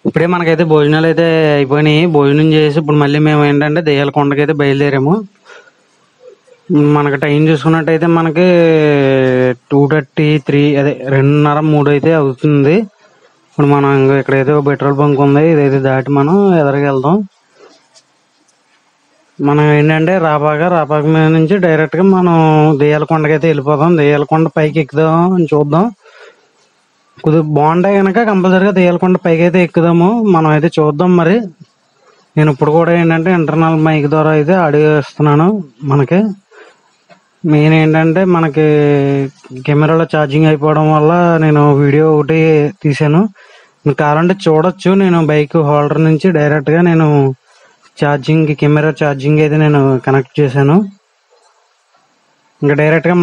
ఇప్పుడే మనకైతే భోజనాలు అయితే అయిపోయినాయి. భోజనం చేసి ఇప్పుడు మళ్ళీ మేము ఏంటంటే దెయ్యాల కొండకైతే బయలుదేరాము. మనకి టైం చూసుకున్నట్టయితే మనకి 2:33 అదే 2:30 3 అయితే అవుతుంది. ఇప్పుడు మనం ఇక్కడైతే పెట్రోల్ బంక్ ఉంది, ఇదైతే దాటి మనం ఎదరికి వెళ్దాం. మనం ఏంటంటే రాపాక మీద నుంచి డైరెక్ట్ గా మనం దెయ్యాల కొండకైతే వెళ్ళిపోదాం. దెయ్యాల కొండ పైకి ఎక్కుదాం అని చూద్దాం. కొద్దిగా బాగుంటాయి కనుక కంపల్సరీగా దెయ్యాల కొండ పైకి అయితే ఎక్కుదాము. మనం అయితే చూద్దాం. మరి నేను ఇప్పుడు కూడా ఏంటంటే ఇంటర్నల్ మైక్ ద్వారా అయితే ఆడియో ఇస్తున్నాను. మనకి మెయిన్ ఏంటంటే మనకి కెమెరాలో ఛార్జింగ్ అయిపోవడం వల్ల నేను వీడియో ఒకటి తీసాను. మీకు కావాలంటే చూడొచ్చు. నేను బైక్ హోల్డర్ నుంచి డైరెక్ట్ గా నేను కెమెరా ఛార్జింగ్ అయితే నేను కనెక్ట్ చేశాను. ఇంకా డైరెక్ట్ గా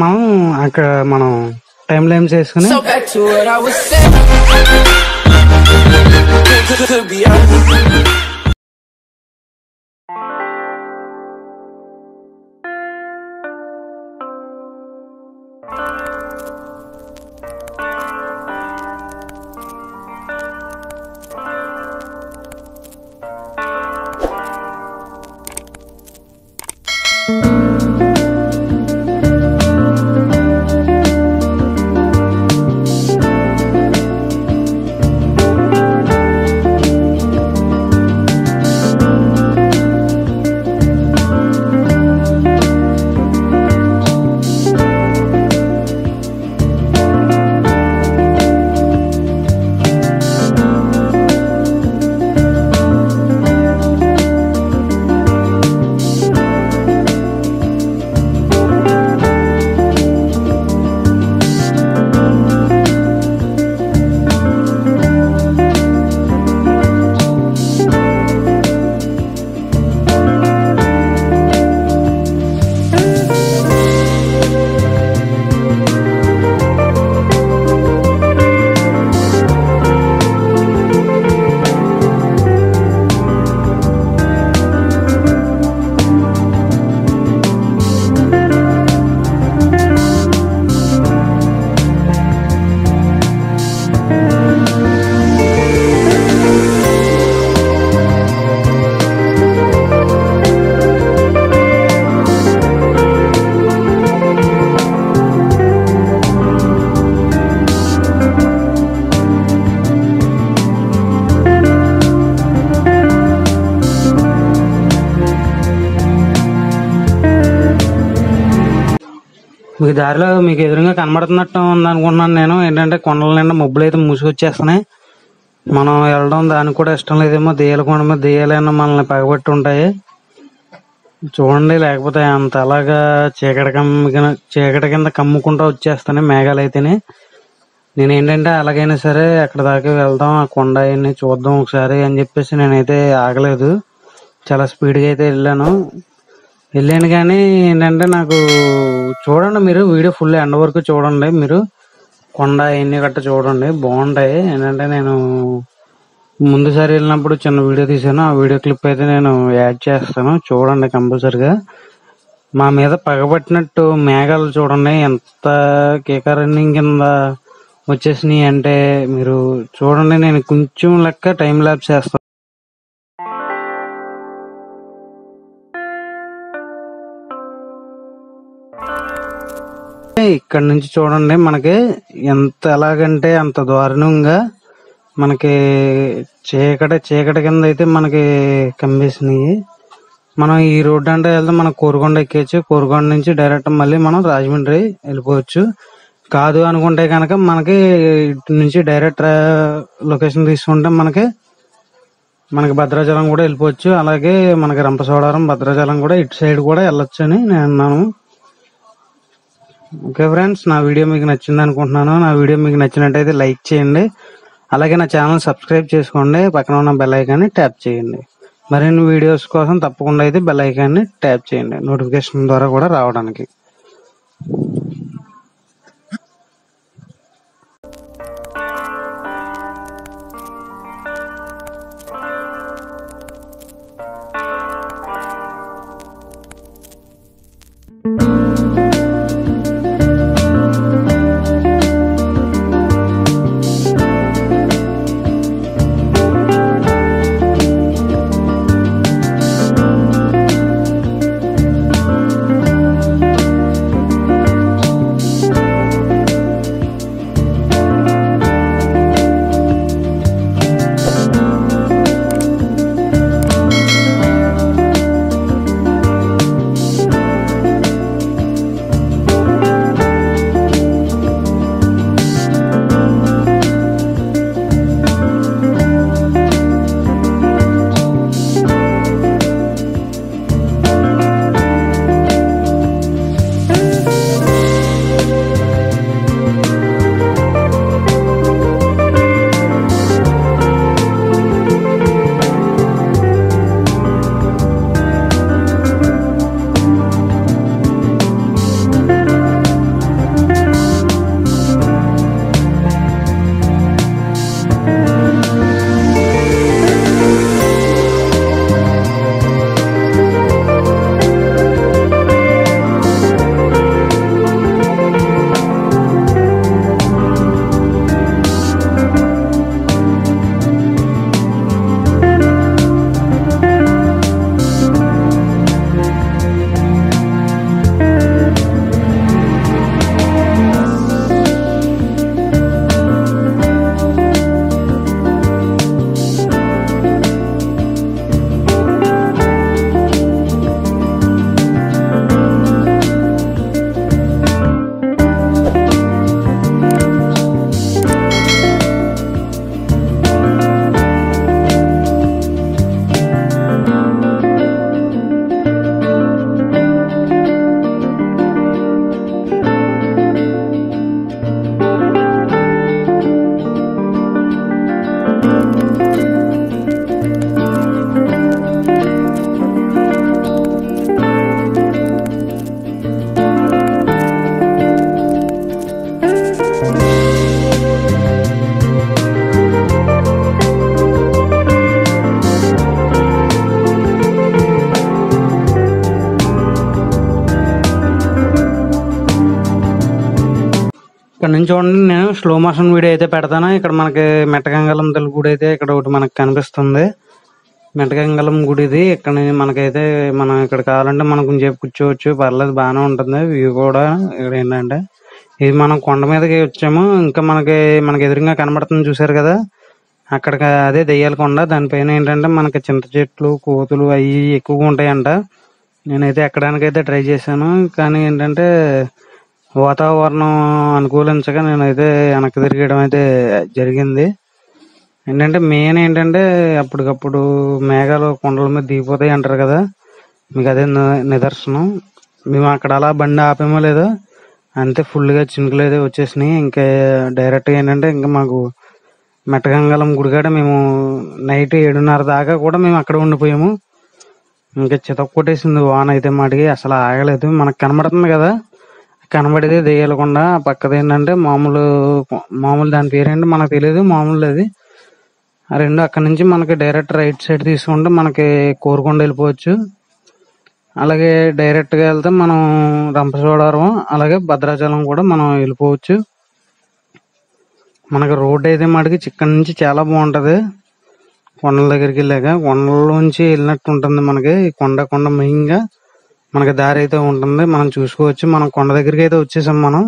మనం టైం లైన్స్ వేసుకుని మీకు దారిలో మీకు ఎదురుగా కనబడుతున్నట్టు ఉంది అనుకుంటున్నాను. నేను ఏంటంటే కొండల నిండా మబ్బులు అయితే మూసుకొచ్చేస్తున్నాయి. మనం వెళ్ళడం దానికి కూడా ఇష్టం లేదేమో. దెయ్యాల కొండ మీద దెయ్యాలైనా మనల్ని పగబట్టి ఉంటాయి చూడండి. లేకపోతే అంత అలాగా చీకటి కింద కమ్ముకుంటూ వచ్చేస్తాయి మేఘాలు అయితేనే. నేను ఏంటంటే అలాగైనా సరే అక్కడ దాకా వెళ్దాం, ఆ కొండ అవన్నీ చూద్దాం ఒకసారి అని చెప్పేసి నేనైతే ఆగలేదు. చాలా స్పీడ్గా అయితే వెళ్ళాను. కానీ ఏంటంటే నాకు చూడండి, మీరు వీడియో ఫుల్ ఎండ్ వరకు చూడండి. మీరు కొండ అవన్నీ గట్ట చూడండి, బాగుంటాయి. ఏంటంటే నేను ముందుసారి వెళ్ళినప్పుడు చిన్న వీడియో తీసాను. ఆ వీడియో క్లిప్ అయితే నేను యాడ్ చేస్తాను, చూడండి కంపల్సరిగా. మా మీద పగబట్టినట్టు మేఘాలు చూడండి ఎంత కేకారణ్యం కింద వచ్చేసినాయి అంటే మీరు చూడండి. నేను కొంచెం లెక్క టైం ల్యాప్స్ చేస్తాను. ఇక్కడ నుంచి చూడండి మనకి ఎంత ఎలాగంటే అంత దారుణంగా మనకి చీకటి కింద అయితే మనకి కమ్మేసినాయి. మనం ఈ రోడ్డు అంటే వెళ్తే మనం కోరుకొండ ఎక్కేయచ్చు. కోరుకొండ నుంచి డైరెక్ట్ మళ్ళీ మనం రాజమండ్రి వెళ్ళిపోవచ్చు. కాదు అనుకుంటే కనుక మనకి ఇటు నుంచి డైరెక్ట్ లొకేషన్ తీసుకుంటే మనకి భద్రాచలం కూడా వెళ్ళిపోవచ్చు. అలాగే మనకి రంపచోడవరం, భద్రాచలం కూడా ఇటు సైడ్ కూడా వెళ్ళొచ్చు అని నేను అన్నాను. ఓకే ఫ్రెండ్స్, నా వీడియో మీకు నచ్చింది అనుకుంటున్నాను. నా వీడియో మీకు నచ్చినట్టయితే లైక్ చేయండి. అలాగే నా ఛానల్ సబ్స్క్రైబ్ చేసుకోండి. పక్కన ఉన్న బెల్ ఐకాన్ని ట్యాప్ చేయండి. మరిన్ని వీడియోస్ కోసం తప్పకుండా అయితే బెల్ ఐకాన్ని ట్యాప్ చేయండి, నోటిఫికేషన్ ద్వారా కూడా రావడానికి. నుంచి చూడండి, నేను స్లో మోషన్ వీడియో అయితే పెడతాను. ఇక్కడ మనకి మెట్టగంగళం తల్లి గుడి అయితే ఇక్కడ ఒకటి మనకి కనిపిస్తుంది. మెట్టగంగళం గుడిది ఇక్కడ మనకైతే మనం ఇక్కడ కావాలంటే మనం కొంచెం కూర్చోవచ్చు, పర్లేదు, బాగానే ఉంటుంది వ్యూ కూడా. ఇక్కడ ఏంటంటే ఇది మనం కొండ మీదకి వచ్చాము. ఇంకా మనకి ఎదురుగా కనబడుతుంది చూసారు కదా, అక్కడికి అదే దెయ్యాల కొండ. దానిపైన ఏంటంటే మనకి చింత చెట్లు, కోతులు అవి ఎక్కువగా ఉంటాయంట. నేనైతే ఎక్కడానికైతే ట్రై చేశాను, కానీ ఏంటంటే వాతావరణం అనుకూలించగా నేనైతే వెనక్కి తిరిగడం అయితే జరిగింది. ఏంటంటే మెయిన్ ఏంటంటే అప్పటికప్పుడు మేఘాలు కొండల మీద దిగిపోతాయి అంటారు కదా, మీకు అదే నిదర్శనం. మేము అక్కడ అలా బండి ఆపేమో లేదో అంతే, ఫుల్గా చినుకులు అయితే వచ్చేసినాయి. ఇంకా డైరెక్ట్గా ఏంటంటే ఇంకా మాకు మెట్టగంగళం గుడికాడ మేము నైట్ 7:30 దాకా కూడా మేము అక్కడ ఉండిపోయాము. ఇంకా చితక్కొట్టేసింది వాన అయితే, మాటికి అసలు ఆగలేదు. మనకు కనబడుతుంది కదా, కనబడేది దెయ్యాల కొండ. పక్కది ఏంటంటే మామూలు దాని పేరేంటి మనకు తెలియదు, మామూలు అది. ఆ రెండు అక్కడ నుంచి మనకి డైరెక్ట్ రైట్ సైడ్ తీసుకుంటే మనకి కోరుకొండ వెళ్ళిపోవచ్చు. అలాగే డైరెక్ట్ గా వెళ్తే మనం రంపచోడవరం, అలాగే భద్రాచలం కూడా మనం వెళ్ళిపోవచ్చు. మనకి రోడ్ అయితే మటుకి ఇక్కడ నుంచి చాలా బాగుంటది. కొండల దగ్గరికి వెళ్ళాక కొండలోంచి వెళ్ళినట్టు ఉంటుంది. మనకి కొండ మెయిన్గా మనకి దారి అయితే ఉంటుంది, మనం చూసుకోవచ్చు. మనం కొండ దగ్గరికి అయితే వచ్చేసాం. మనం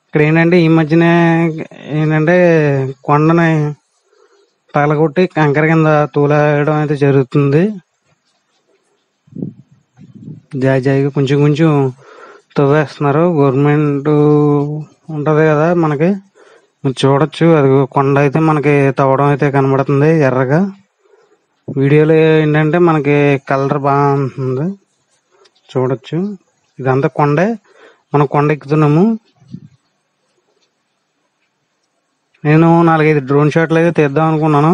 ఇక్కడ ఏంటంటే ఈ మధ్యనే ఏంటంటే కొండని పగలగొట్టి కంకర కింద తూలేయడం అయితే జరుగుతుంది. జాయిగా కొంచెం తవ్వేస్తున్నారు. గవర్నమెంట్ ఉంటది కదా మనకి, చూడొచ్చు. అది కొండ అయితే మనకి తవ్వడం అయితే కనబడుతుంది ఎర్రగా. వీడియోలో ఏంటంటే మనకి కలర్ బాగా ఉంటుంది, చూడొచ్చు. ఇదంతా కొండే, మనం కొండ ఎక్కుతున్నాము. నేను 4-5 డ్రోన్ షాట్లు అయితే తీద్దాం అనుకున్నాను,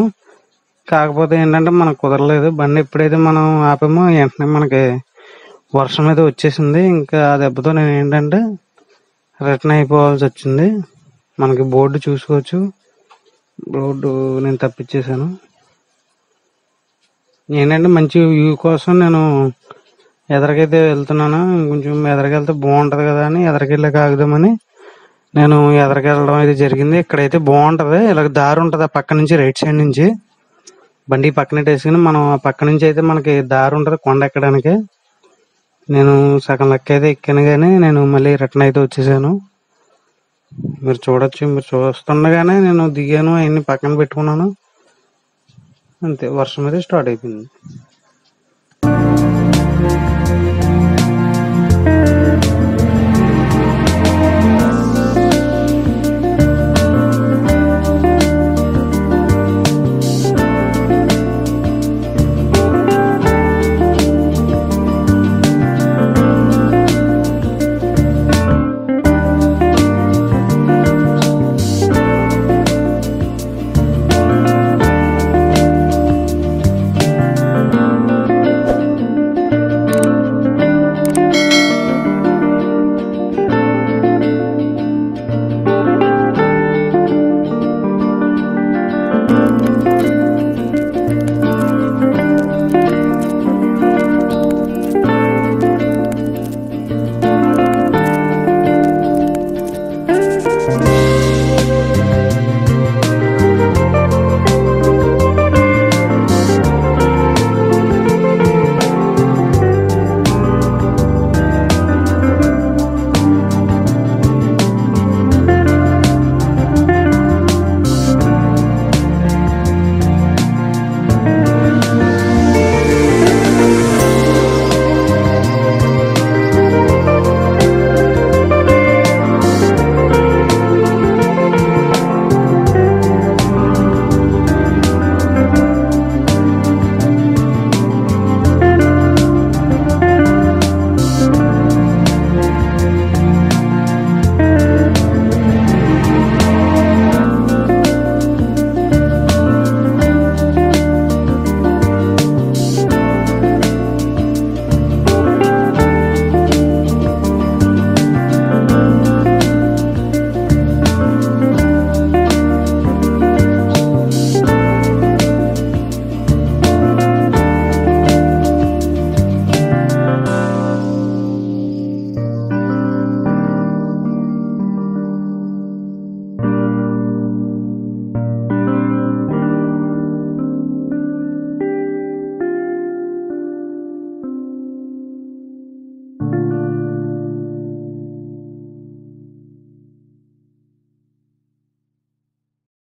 కాకపోతే ఏంటంటే మనకు కుదరలేదు. బండి ఎప్పుడైతే మనం ఆపామో వెంటనే మనకి వర్షం అయితే వచ్చేసింది. ఇంకా ఆ దెబ్బతో నేను ఏంటంటే రిటర్న్ అయిపోవాల్సి వచ్చింది. మనకి బోర్డు చూసుకోవచ్చు, బోర్డు నేను తప్పించేసాను. ఏంటంటే మంచి వ్యూ కోసం నేను ఎదరికైతే వెళ్తున్నాను. కొంచెం ఎదరికెళ్తే బాగుంటది కదా అని ఎదరికెళ్ళాక ఆగుదామని నేను ఎదరికెళ్ళడం అయితే జరిగింది. ఇక్కడైతే బాగుంటది, ఇలాగ దారి ఉంటది ఆ పక్క నుంచి, రైట్ సైడ్ నుంచి బండి పక్కన వేసుకుని మనం ఆ పక్క నుంచి అయితే మనకి దారి ఉంటది కొండ ఎక్కడానికి. నేను సగం లెక్క అయితే ఎక్కాను, కానీ నేను మళ్ళీ రిటర్న్ అయితే వచ్చేసాను. మీరు చూడొచ్చు, మీరు చూస్తుండగానే నేను దిగాను, అవన్నీ పక్కన పెట్టుకున్నాను. అంతే, వర్షం అయితే స్టార్ట్ అయిపోయింది.